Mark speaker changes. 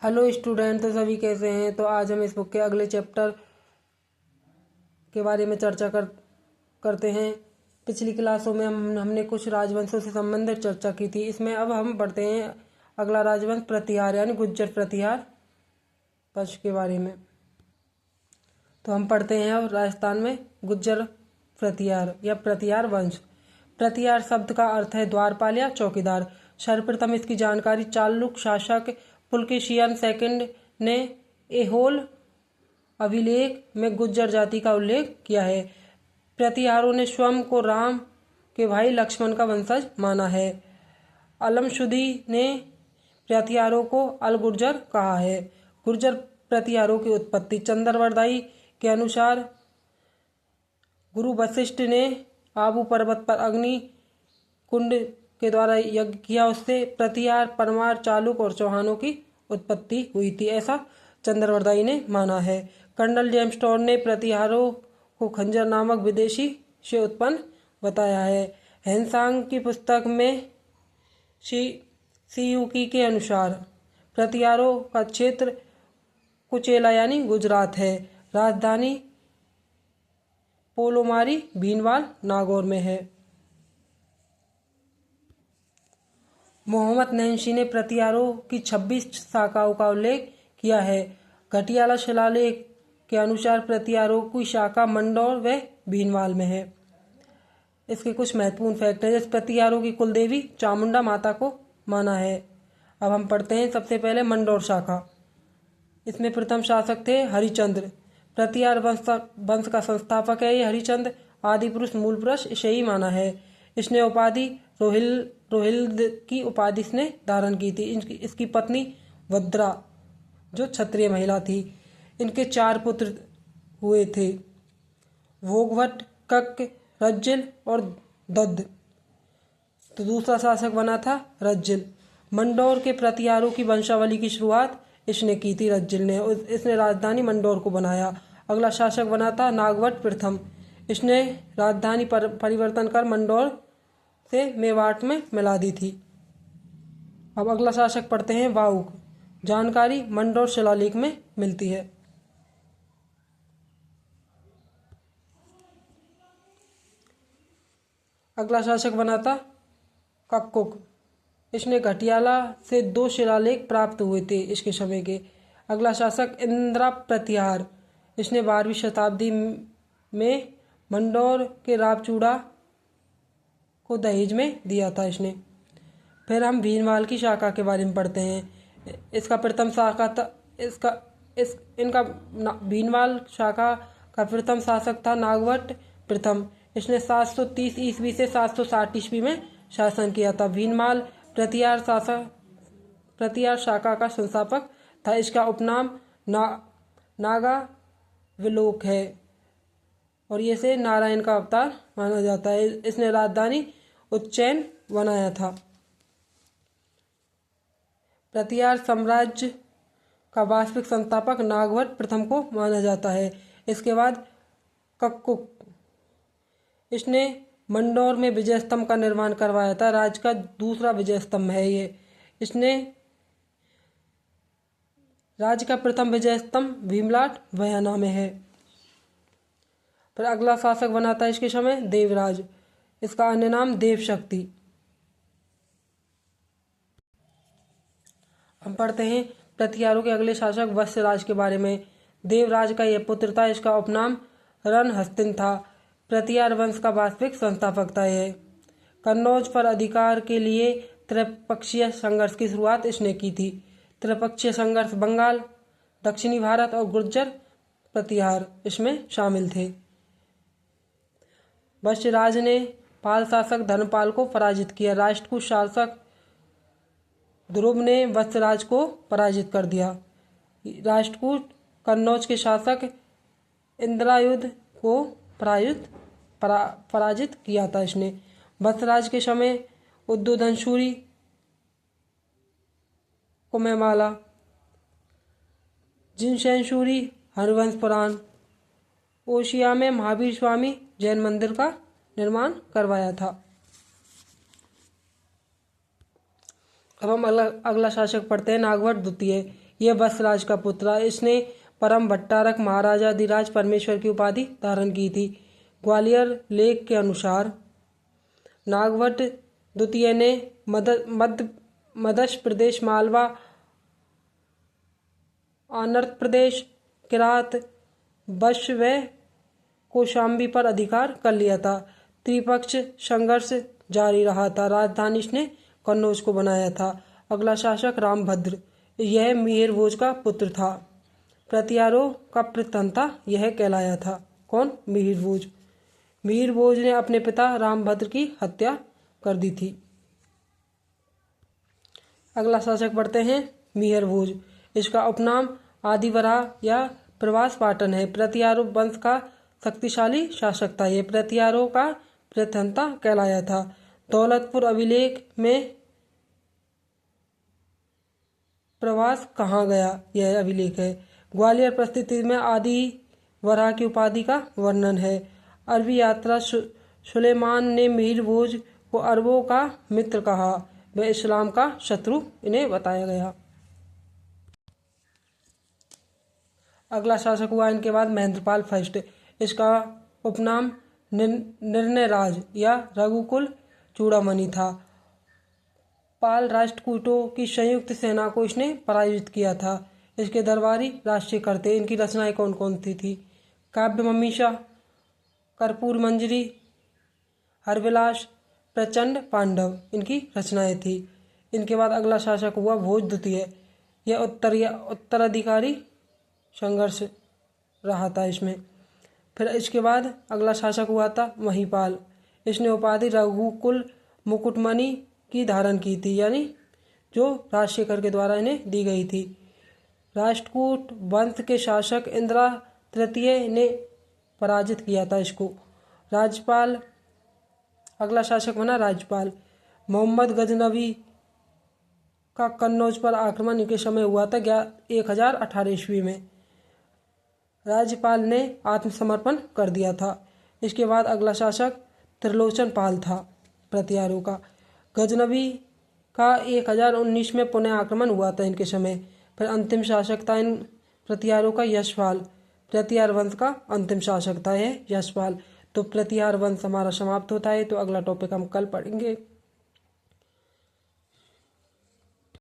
Speaker 1: Hello student, तो सभी कैसे हैं। तो आज हम इस बुक के अगले चैप्टर के बारे में चर्चा करते हैं। पिछली क्लासों में हमने कुछ राजवंशों से संबंधित चर्चा की थी। इसमें अब हम पढ़ते हैं अगला राजवंश प्रतिहार यानी गुज्जर प्रतिहार वंश के बारे में। तो हम पढ़ते हैं अब राजस्थान में गुज्जर प्रतिहार या प्रतिहार वंश। प्रतिहार शब्द का अर्थ है द्वारपाल या चौकीदार। सर्वप्रथम इसकी जानकारी चालुक्य शासक पुलकेशियन सेकंड ने ऐहोल अभिलेख में गुज्जर जाति का उल्लेख किया है। प्रतिहारों ने स्वयं को राम के भाई लक्ष्मण का वंशज माना है। अलमशुदी ने प्रतिहारों को अल गुर्जर कहा है। गुर्जर प्रतिहारों की उत्पत्ति चंद्रवरदाई के अनुसार गुरु वशिष्ठ ने आबू पर्वत पर अग्नि कुंड के द्वारा यज्ञ किया, उससे प्रतिहार, परमार, चालुक और चौहानों की उत्पत्ति हुई थी, ऐसा चंद्रवरदाई ने माना है। कर्नल जेम्स टॉड ने प्रतिहारों को खंजर नामक विदेशी से उत्पन्न बताया है। हैंसांग की पुस्तक में सीयूकी के अनुसार प्रतिहारों का क्षेत्र कुचेला यानी गुजरात है। राजधानी पोलोमारी भीनवाल नागौर में है। मोहम्मद नैन्सी ने प्रतिहारों की 26 शाखाओं का उल्लेख किया है। घटियाला शिलालेख के अनुसार प्रतिहारों की शाखा मंडौर व भीनवाल में है। इसके कुछ महत्वपूर्ण फैक्ट हैं। जैसे प्रतिहारों की कुलदेवी चामुंडा माता को माना है। अब हम पढ़ते हैं सबसे पहले मंडौर शाखा। इसमें प्रथम शासक थे हरिचंद्र। प्रतिहार वंश का संस्थापक है ये हरिचंद्र। आदि पुरुष मूल पुरुष इसे ही माना है। इसने उपाधि रोहिल्द की उपाधि इसने धारण की थी। इसकी पत्नी वद्रा जो क्षत्रिय महिला थी। इनके 4 पुत्र हुए थे, भोगवट, कक, रज्जिल और दद्द। तो दूसरा शासक बना था रज्जिल। मंडौर के प्रतिहारों की वंशावली की शुरुआत इसने की थी, रज्जिल ने। इसने राजधानी मंडौर को बनाया। अगला शासक बना था नागवट प्रथम। इसने राजधानी परिवर्तन कर मंडौर से मेवाड़ में मिला दी थी। अब अगला शासक पढ़ते हैं वाउक। जानकारी मंडौर शिलालेख में मिलती है। अगला शासक बना था कक्कुक। इसने घटियाला से 2 शिलालेख प्राप्त हुए थे इसके समय के। अगला शासक इंदिरा प्रतिहार। इसने 12वीं शताब्दी में मंडौर के रावचूड़ा को दहेज में दिया था इसने। फिर हम भीनवाल की शाखा के बारे में पढ़ते हैं। इसका प्रथम शाखा था इनका भीनवाल शाखा का प्रथम शासक था नागवट प्रथम। इसने 730 ईस्वी से 760 ईस्वी में शासन किया था। भीनवाल प्रतिहार शाखा का संस्थापक था। इसका उपनाम नागा विलोक है और ये से नारायण का अवतार माना जाता है। इसने राजधानी उज्जैन बनाया था। प्रतिहार साम्राज्य का वास्तविक संस्थापक नागवट प्रथम को माना जाता है। इसके बाद कक्कुक। इसने मंडौर में विजय स्तंभ का निर्माण करवाया था। राज्य का दूसरा विजय स्तंभ है ये। इसने राज्य का प्रथम विजय स्तंभ भीमलाट भयाना में है। फिर अगला शासक बना था इसके समय देवराज। इसका अन्य नाम देवशक्ति। हम पढ़ते हैं प्रतिहारों के अगले शासक वत्सराज के बारे में। देवराज का यह पुत्र था। इसका उपनाम रणहस्तिन था। प्रतिहार वंश का वास्तविक संस्थापक था यह। कन्नौज पर अधिकार के लिए त्रिपक्षीय संघर्ष की शुरुआत इसने की थी। त्रिपक्षीय संघर्ष बंगाल, दक्षिणी भारत और गुर्जर प्रतिहार इसमें शामिल थे। वत्सराज ने पाल शासक धर्मपाल को पराजित किया। राष्ट्रकूट शासक ध्रुव ने वत्सराज को पराजित कर दिया। राष्ट्रकूट कन्नौज के शासक इंद्रायुध को पराजित किया था इसने। वत्सराज के समय उद्योधनसूरी, कुमेमाला, जिनशेनसूरी, हरिवंश पुराण, ओशिया में महावीर स्वामी जैन मंदिर का निर्माण करवाया था। अब हम अगला शासक पढ़ते हैं नागवट द्वितीय। यह वत्सराज का पुत्र था। इसने परम भट्टारक महाराजाधिराज परमेश्वर की उपाधि धारण की थी। ग्वालियर लेख के अनुसार नागभट्ट द्वितीय ने मध्य प्रदेश, मालवा, आंध्र प्रदेश, किरात, वश व कौशाम्बी पर अधिकार कर लिया था। त्रिपक्ष संघर्ष जारी रहा था। राजधानी इसने कन्नौज को बनाया था। अगला शासक रामभद्र, यह मिहिर भोज का पुत्र था। प्रतिहारों का प्रतंता यह कहलाया था। कौन? मिहिर भोज। मिहिर भोज ने अपने पिता रामभद्र की हत्या कर दी थी। अगला शासक पढ़ते हैं मिहिर भोज। इसका उपनाम आदिवराह या प्रवास पाटन है। प्रतिहारों वंश का शक्तिशाली शासक था। यह प्रतिहारों का प्रथंता कहलाया था। दौलतपुर अभिलेख में प्रवास कहाँ गया, यह अभिलेख है। ग्वालियर परिस्थिति में आदि वराह की उपाधि का वर्णन है। अरबी यात्रा सुलेमान ने मिहिर भोज को अरबों का मित्र कहा। वह इस्लाम का शत्रु इन्हें बताया गया। अगला शासक हुआ इनके बाद महेंद्रपाल फर्स्ट। इसका उपनाम निर्णयराज या रघुकुल चूड़ामणि था। पाल राष्ट्रकूटों की संयुक्त सेना को इसने पराजित किया था। इसके दरबारी राष्ट्रीय करते। इनकी रचनाएं कौन कौन सी थी? काव्य मीमांसा, कर्पूर मंजरी, हरविलास, प्रचंड पांडव इनकी रचनाएं थी। इनके बाद अगला शासक हुआ भोज द्वितीय। यह उत्तराधिकारी संघर्ष रहा था इसमें। फिर इसके बाद अगला शासक हुआ था महिपाल। इसने उपाधि रघुकुल मुकुटमणि की धारण की थी, यानी जो राजशेखर के द्वारा इन्हें दी गई थी। राष्ट्रकूट वंश के शासक इंद्र तृतीय ने पराजित किया था इसको। राज्यपाल, अगला शासक बना राज्यपाल। मोहम्मद गजनवी का कन्नौज पर आक्रमण इनके समय हुआ था 1018 ईस्वी में। राज्यपाल ने आत्मसमर्पण कर दिया था। इसके बाद अगला शासक त्रिलोचन पाल था प्रतिहारों का। गजनवी का 1019 में पुनः आक्रमण हुआ था इनके समय। फिर अंतिम शासक था इन प्रतिहारों का यशपाल। प्रतिहार वंश का अंतिम शासक था यह यशपाल। तो प्रतिहार वंश हमारा समाप्त होता है। तो अगला टॉपिक हम कल पढ़ेंगे।